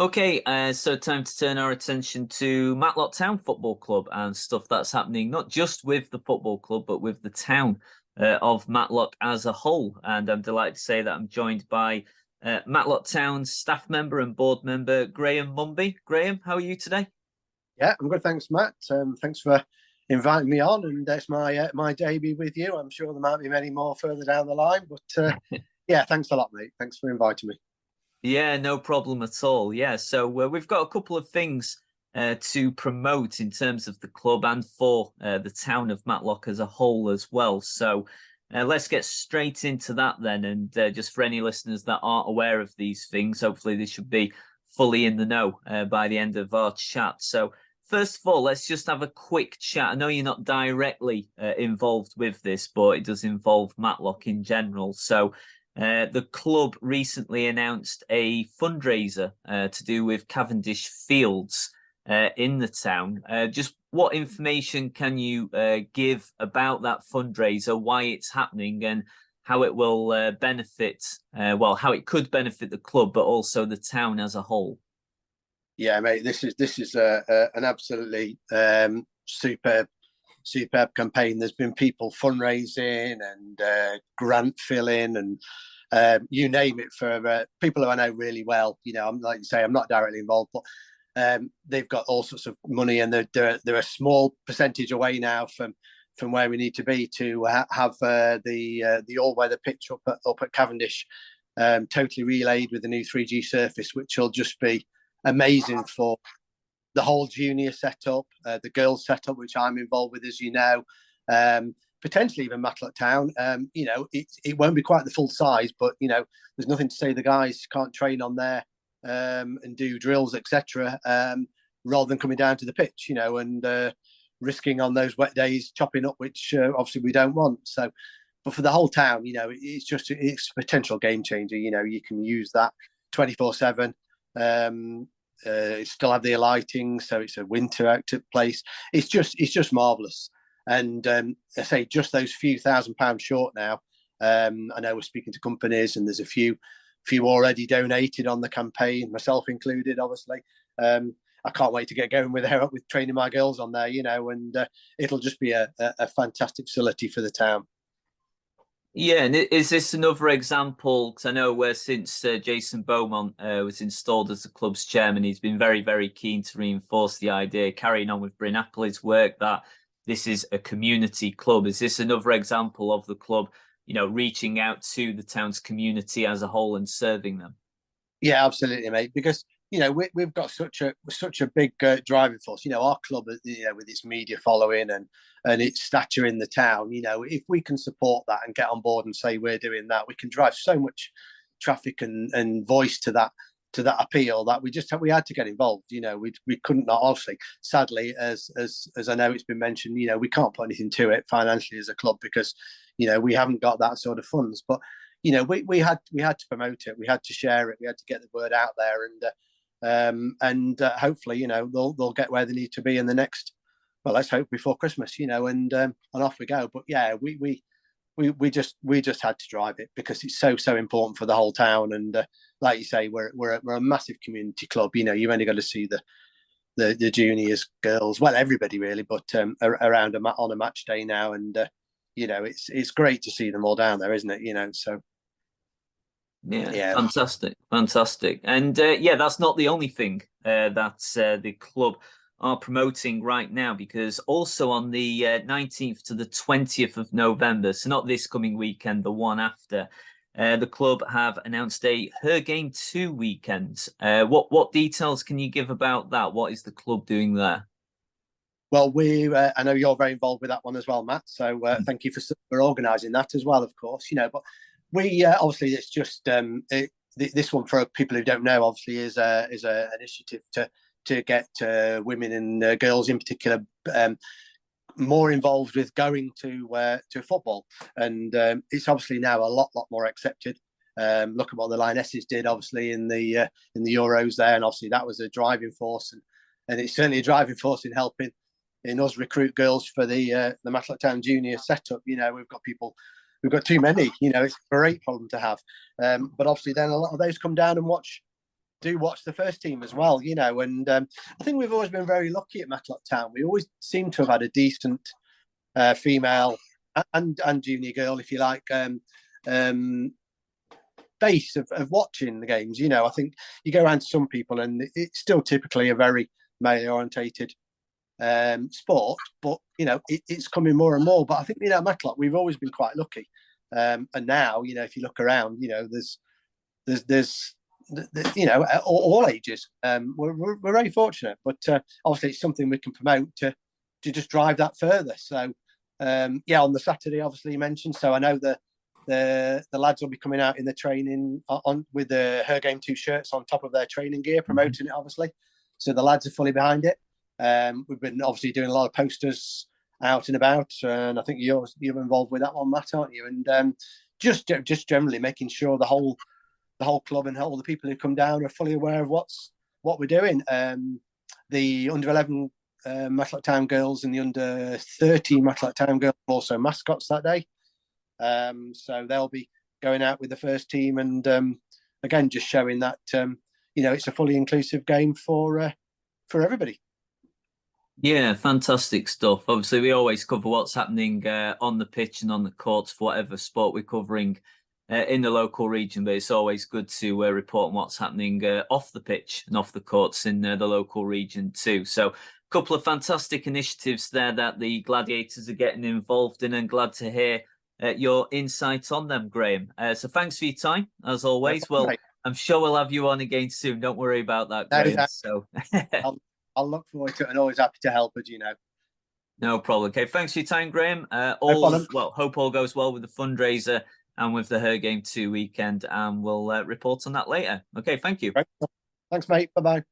Okay, so time to turn our attention to Matlock Town Football Club and stuff that's happening, not just with the football club, but with the town of Matlock as a whole. And I'm delighted to say that I'm joined by Matlock Town's staff member and board member, Graham Mumby. Graham, how are you today? Yeah, I'm good. Thanks, Matt. Thanks for inviting me on, and it's my debut with you. I'm sure there might be many more further down the line, but yeah, thanks a lot, mate. Thanks for inviting me. Yeah, no problem at all. Yeah, so we've got a couple of things to promote in terms of the club and for the town of Matlock as a whole as well. So let's get straight into that then. And just for any listeners that aren't aware of these things, hopefully they should be fully in the know by the end of our chat. So first of all, let's just have a quick chat. I know you're not directly involved with this, but it does involve Matlock in general. So the club recently announced a fundraiser to do with Cavendish Fields in the town. Just what information can you give about that fundraiser, why it's happening, and how it will benefit, how it could benefit the club, but also the town as a whole? Yeah, mate. This is an absolutely superb campaign. There's been people fundraising and grant filling and you name it for people who I know really well. You know, I'm like you say, I'm not directly involved, but they've got all sorts of money, and they're a small percentage away now from where we need to be to have the all-weather pitch up at Cavendish totally relayed with the new 3G surface, which will just be amazing for the whole junior setup, the girls setup, which I'm involved with, as you know, potentially even Matlock Town. You know, it won't be quite the full size, but you know, there's nothing to say the guys can't train on there and do drills, etc. Rather than coming down to the pitch, you know, and risking on those wet days chopping up, which obviously we don't want. So, but for the whole town, you know, it's a potential game changer. You know, you can use that 24/7. Still have the lighting, so it's a winter active place. It's just marvelous. And I say just those few £1,000s short now. I know we're speaking to companies, and there's a few already donated on the campaign, myself included, obviously. I can't wait to get going with training my girls on there, you know, and it'll just be a fantastic facility for the town. Yeah, and is this another example? Because I know where since Jason Beaumont was installed as the club's chairman, he's been very, very keen to reinforce the idea, carrying on with Bryn Apley's work, that this is a community club. Is this another example of the club, you know, reaching out to the town's community as a whole and serving them? Yeah, absolutely, mate. Because you know we've got such a big driving force. You know, our club, you know, with its media following and its stature in the town. You know, if we can support that and get on board and say we're doing that, we can drive so much traffic and voice to that appeal that we had to get involved. You know, we couldn't not, obviously, sadly, as I know it's been mentioned. You know, we can't put anything to it financially as a club because you know we haven't got that sort of funds, but you know, we had to promote it, we had to share it, we had to get the word out there, and hopefully, you know, they'll get where they need to be in the next. Well, let's hope before Christmas, you know, and off we go. But yeah, we just had to drive it because it's so important for the whole town. And like you say, we're a massive community club. You know, you've only got to see the juniors, girls, well, everybody really, but around on a match day now, and you know, it's great to see them all down there, isn't it? You know, so. Yeah, Yeah, fantastic, fantastic. And yeah, that's not the only thing that the club are promoting right now, because also on the 19th to the 20th of November, so not this coming weekend, the one after, the club have announced a Her Game 2 weekend. What details can you give about that? What is the club doing there? well, I know you're very involved with that one as well, Matt. So thank you for organising that as well, of course. You know, but we obviously it's just this one for people who don't know. Obviously, is a initiative to get women and girls in particular more involved with going to football, and it's obviously now a lot more accepted. Look at what the Lionesses did, obviously in the Euros there, and obviously that was a driving force, and it's certainly a driving force in helping in us recruit girls for the Matlock Town Junior setup. You know, we've got too many. You know, it's a great problem to have. But obviously, then a lot of those come down and watch do watch the first team as well, you know. And I think we've always been very lucky at Matlock Town. We always seem to have had a decent female and junior girl, if you like, base of watching the games. You know, I think you go around to some people and it's still typically a very male orientated sport, but you know, it's coming more and more. But I think, you know, at Matlock, we've always been quite lucky. And now, you know, if you look around, you know, there's you know, all ages. We're very fortunate, but obviously it's something we can promote to just drive that further. So yeah, on the Saturday, obviously you mentioned. So I know the lads will be coming out in the training on with the Her Game 2 shirts on top of their training gear, promoting it obviously. So the lads are fully behind it. We've been obviously doing a lot of posters out and about, and I think you're involved with that one, Matt, aren't you? And just generally making sure the whole club and all the people who come down are fully aware of what we're doing. The under 11 Matlock Town girls and the under 13 Matlock Town girls are also mascots that day. So they'll be going out with the first team, and again, just showing that you know, it's a fully inclusive game for everybody. Yeah, fantastic stuff. Obviously, we always cover what's happening on the pitch and on the courts for whatever sport we're covering in the local region, but it's always good to report on what's happening off the pitch and off the courts in the local region too. So a couple of fantastic initiatives there that the Gladiators are getting involved in, and glad to hear your insight on them, Graham. So thanks for your time, as always. No, well, I'm sure we'll have you on again soon. Don't worry about that, Graham. no, So I'll look forward to it, and always happy to help, as you know. no problem. Okay, thanks for your time, Graham. Hope all goes well with the fundraiser and with the Her Game 2 weekend, and we'll report on that later. Okay, thank you. Right. Thanks, mate. Bye-bye.